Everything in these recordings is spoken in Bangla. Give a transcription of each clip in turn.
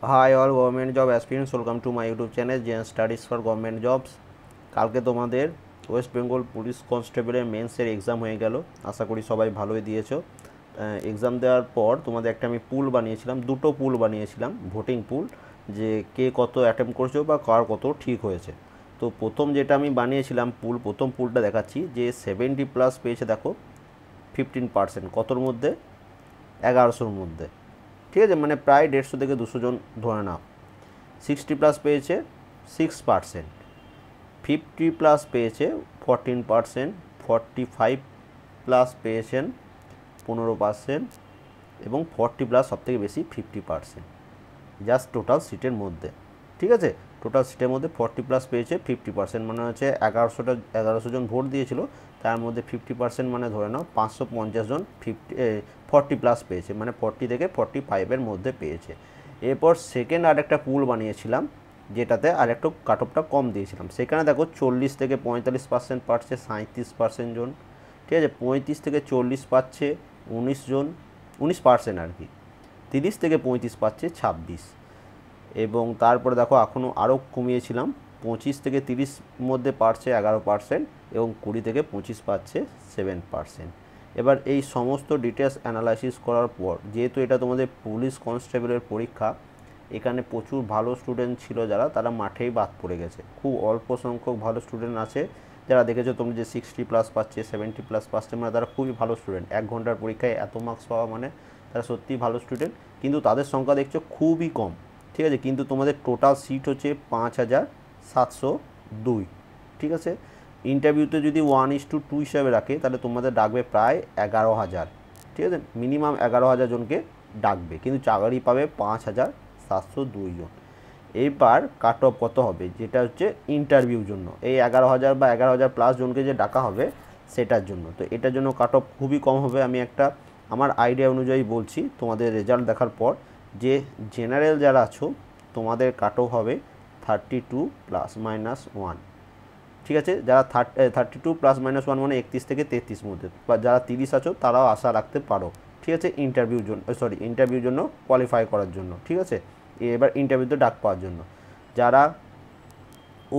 High all government job aspirants, welcome to my YouTube channel JN studies for government jobs. কালকে তোমাদের ওয়েস্ট বেঙ্গল পুলিশ কনস্টেবলের মেন্সের এক্সাম হয়ে গেল। আশা করি সবাই ভালোই দিয়েছো। এক্সাম দেওয়ার পর তোমাদের একটা আমি পুল বানিয়েছিলাম, দুটো পুল বানিয়েছিলাম, ভোটিং পুল, যে কে কত অ্যাটেম্প করছো বা কার কত ঠিক হয়েছে। তো প্রথম যেটা আমি বানিয়েছিলাম পুল, প্রথম পুলটা দেখাচ্ছি, যে 70+ পেয়েছে দেখো 15%, কতর মধ্যে? 1100-র মধ্যে। ঠিক আছে, মানে প্রায় 150 থেকে 200 জন ধরে নাও। 60+ পেয়েছে 6%, 50+ পেয়েছে 14%, 45+ পেয়েছেন 15%, এবং 40+ সবথেকে বেশি 50%, জাস্ট টোটাল সিটের মধ্যে। ঠিক আছে, টোটাল সিটের মধ্যে 40+ পেয়েছে 50%, মানে হচ্ছে 1100 জন ভোট দিয়েছিল, তার মধ্যে 50% মানে ধরে নাও 550 জন 40+ পেয়েছে, মানে 40 থেকে 45-এর মধ্যে পেয়েছে। এরপর সেকেন্ড আরেকটা পুল বানিয়েছিলাম, যেটাতে আরেকটু কাট অফটা কম দিয়েছিলাম। সেখানে দেখো 40 থেকে 45% পাচ্ছে 37% জন। ঠিক আছে, 35 থেকে 40 পাচ্ছে 19 জন, 19% আর কি। 30 থেকে 35 পাচ্ছে 26, এবং তারপরে দেখো এখনও আরও কমিয়েছিলাম, 25 থেকে 30 মধ্যে পাচ্ছে 11%, এবং 20 থেকে 25 পাচ্ছে 7%। এবার এই সমস্ত ডিটেলস অ্যানালাইসিস করার পর, যেহেতু এটা তোমাদের পুলিশ কনস্টেবলের পরীক্ষা, এখানে প্রচুর ভালো স্টুডেন্ট ছিল, যারা তারা মাঠেই বাদ পড়ে গেছে। খুব অল্প সংখ্যক ভালো স্টুডেন্ট আছে, যারা দেখেছো তুমি যে 60+ পাচ্ছে, 70+ পাচ্ছে, মানে তারা খুবই ভালো স্টুডেন্ট। 1 ঘন্টার পরীক্ষায় এত মার্কস পাওয়া মানে তারা সত্যিই ভালো স্টুডেন্ট, কিন্তু তাদের সংখ্যা দেখছো খুবই কম। ঠিক আছে, কিন্তু তোমাদের টোটাল সিট হচ্ছে 5702। ঠিক আছে, ইন্টারভিউতে যদি 1:2 হিসাবে রাখে, তাহলে তোমাদের ডাকবে প্রায় 11,000। ঠিক আছে, মিনিমাম 11,000 জনকে ডাকবে, কিন্তু চাকরি পাবে 5702 জন। এইবার কাট অফ কত হবে, যেটা হচ্ছে ইন্টারভিউর জন্য, এই 11,000 বা 11,000+ জনকে যে ডাকা হবে সেটার জন্য। তো এটার জন্য কাট অফ খুবই কম হবে। আমি একটা আমার আইডিয়া অনুযায়ী বলছি, তোমাদের রেজাল্ট দেখার পর, যে জেনারেল যারা আছো তোমাদের কাট অফ হবে 32 ± 1। ঠিক আছে, যারা 32 ± 1 মানে 31 থেকে 33 মধ্যে, বা যারা 30 আছো তারাও আশা রাখতে পারো। ঠিক আছে, ইন্টারভিউর জন্য, ইন্টারভিউর জন্য কোয়ালিফাই করার জন্য। ঠিক আছে, এবার ইন্টারভিউতে ডাক পাওয়ার জন্য। যারা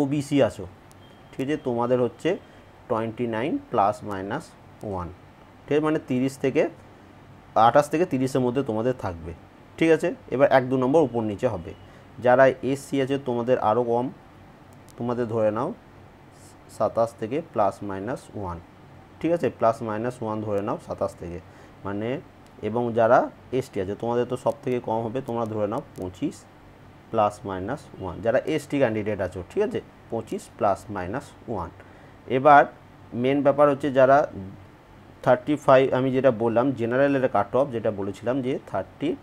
ওবিসি আছো, ঠিক আছে, তোমাদের হচ্ছে 29 ± 1। ঠিক আছে, মানে 30 থেকে 28 থেকে 30-এর মধ্যে তোমাদের থাকবে। ঠিক আছে, এবার 1-2 নম্বর উপর নিচে হবে। যারা এসসি আছে তোমাদের আরও কম, তোমাদের ধরে নাও 27 থেকে ± 1। ঠিক আছে, ± 1 ধরে নাও 27 থেকে, মানে, এবং যারা এসটি আছে তোমাদের তো সব থেকে কম হবে, তোমরা ধরে নাও 25 ± 1, যারা এসটি ক্যান্ডিডেট আছো। ঠিক আছে, 25 ± 1। এবার মেন ব্যাপার হচ্ছে যারা 35, আমি যেটা বললাম জেনারেলের কাট অফ, যেটা বলেছিলাম যে 32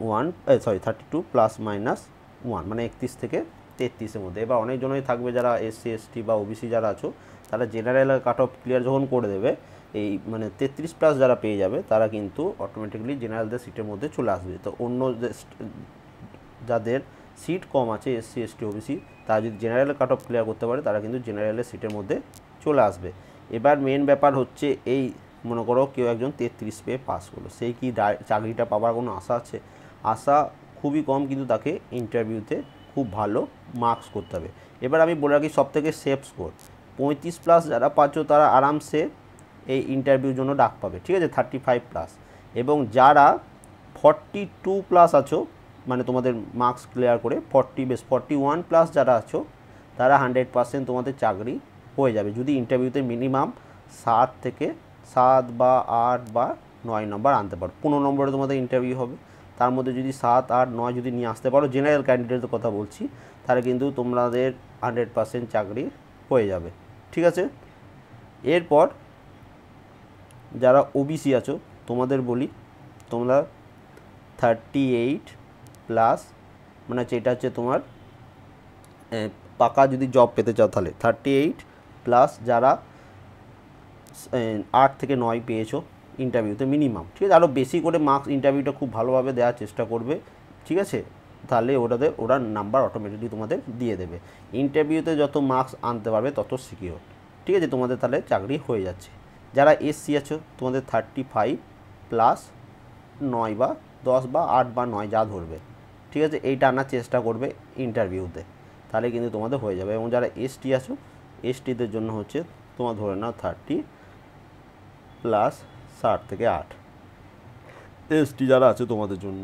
± 1, মানে 31 থেকে 33-এর মধ্যে। এবার অনেকজনই থাকবে যারা এসসি এসটি বা ওবিসি যারা আছো, তারা জেনারেলের কাট অফ ক্লিয়ার যখন করে দেবে, এই মানে 33+ যারা পেয়ে যাবে, তারা কিন্তু অটোমেটিক্যালি জেনারেলদের সিটের মধ্যে চলে আসবে। তো অন্য যাদের সিট কম আছে, এসসি এসটি ওবিসি, তারা যদি জেনারেলের কাট অফ ক্লিয়ার করতে পারে, তারা কিন্তু জেনারেলের সিটের মধ্যে চলে আসবে। এবার মেন ব্যাপার হচ্ছে, এই মনে করো কেউ একজন 33 পেয়ে পাস করলো, সেই কি চাকরিটা পাওয়ার কোনো আশা আছে? আশা খুবই কম, কিন্তু তাকে ইন্টারভিউতে খুব ভালো মার্কস করতে হবে। এবার আমি বলে রাখি, সবথেকে সেফ স্কোর 35+ যারা পাচ্ছ, তারা আরামসে এই ইন্টারভিউর জন্য ডাক পাবে। ঠিক আছে, 35+। এবং যারা 42+ আছো, মানে তোমাদের মার্কস ক্লিয়ার করে 41+ যারা আছো, তারা 100% তোমাদের চাকরি হয়ে যাবে, যদি ইন্টারভিউতে মিনিমাম 7 বা 8 বা 9 নম্বর আনতে পারো। 15 নম্বরে তোমাদের ইন্টারভিউ হবে, তার মধ্যে যদি 7, 8, 9 যদি নিয়ে আসতে পারো, জেনারেল ক্যান্ডিডেটের কথা বলছি, তাহলে কিন্তু তোমাদের 100% চাকরি হয়ে যাবে। ঠিক আছে, এরপর যারা ওবিসি আছো তোমাদের বলি, তোমরা 38+, মানে হচ্ছে এটা হচ্ছে তোমার পাকা যদি জব পেতে চাও, তাহলে 38+, যারা 8 থেকে 9 পেয়েছো ইন্টারভিউতে মিনিমাম। ঠিক আছে, আরও বেশি করে মার্কস ইন্টারভিউটা খুব ভালোভাবে দেওয়ার চেষ্টা করবে। ঠিক আছে, তাহলে ওরা নাম্বার অটোমেটিকলি তোমাদের দিয়ে দেবে। ইন্টারভিউতে যত মার্কস আনতে পারবে তত সিকিওর। ঠিক আছে, তোমাদের তাহলে চাকরি হয়ে যাচ্ছে। যারা এসসি আছো তোমাদের 35+9 বা 10 বা 8 বা 9 যা ধরবে, ঠিক আছে, এইটা আনার চেষ্টা করবে ইন্টারভিউতে, তাহলে কিন্তু তোমাদের হয়ে যাবে। এবং যারা এসটি আছো, এসটিদের জন্য হচ্ছে তোমার ধরে নাও 30 প্লাস 60 থেকে 8, এসটি যারা আছে তোমাদের জন্য।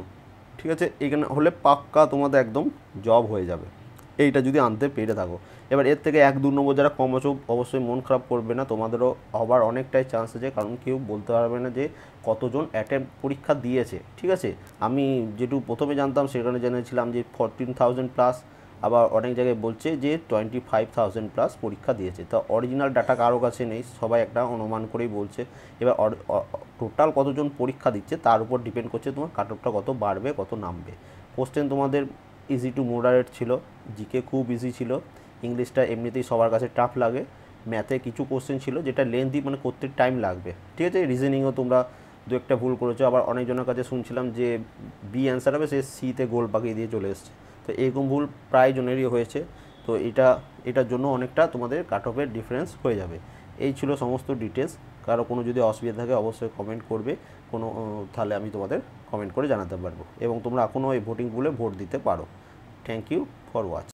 ঠিক আছে, এখানে হলে পাক্কা তোমাদের একদম জব হয়ে যাবে, এইটা যদি আনতে পেরে থাকো। এবার এর থেকে 1-2 নম্বর যারা কম আছো অবশ্যই মন খারাপ করবে না, তোমাদেরও হবার অনেকটাই চান্স আছে, কারণ কেউ বলতে পারবে না যে কতজন পরীক্ষা দিয়েছে। ঠিক আছে, আমি যেটুকু প্রথমে জানতাম সেখানে জেনেছিলাম যে 14,000 প্লাস, আবার অনেক জায়গায় বলছে যে 25,000 প্লাস পরীক্ষা দিয়েছে। তো অরিজিনাল ডাটা কারো কাছে নেই, সবাই একটা অনুমান করেই বলছে। এবার টোটাল কতজন পরীক্ষা দিচ্ছে তার উপর ডিপেন্ড করছে তোমার কাট অফটা কত বাড়বে কত নামবে। কোশ্চেন তোমাদের ইজি টু মডারেট ছিল, জিকে খুব ইজি ছিল, ইংলিশটা এমনিতেই সবার কাছে টাফ লাগে, ম্যাথে কিছু কোশ্চেন ছিল যেটা লেন্থি মানে করতে টাইম লাগবে। ঠিক আছে, রিজনিংও তোমরা দু একটা ভুল করেছো, আবার অনেকজনের কাছে শুনছিলাম যে বি অ্যান্সার হবে সে সিতে গোল পাকিয়ে দিয়ে চলে এসছে, তো এরকম ভুল প্রায় জনেরই হয়েছে। তো এটার জন্য অনেকটা তোমাদের কাট অফের ডিফারেন্স হয়ে যাবে। এই ছিল সমস্ত ডিটেলস। কারো কোনো যদি অসুবিধা থাকে অবশ্যই কমেন্ট করবে, তাহলে আমি তোমাদের কমেন্ট করে জানাতে পারবো, এবং তোমরা এখনও এই ভোটিং পুলে ভোট দিতে পারো। Thank you for watch.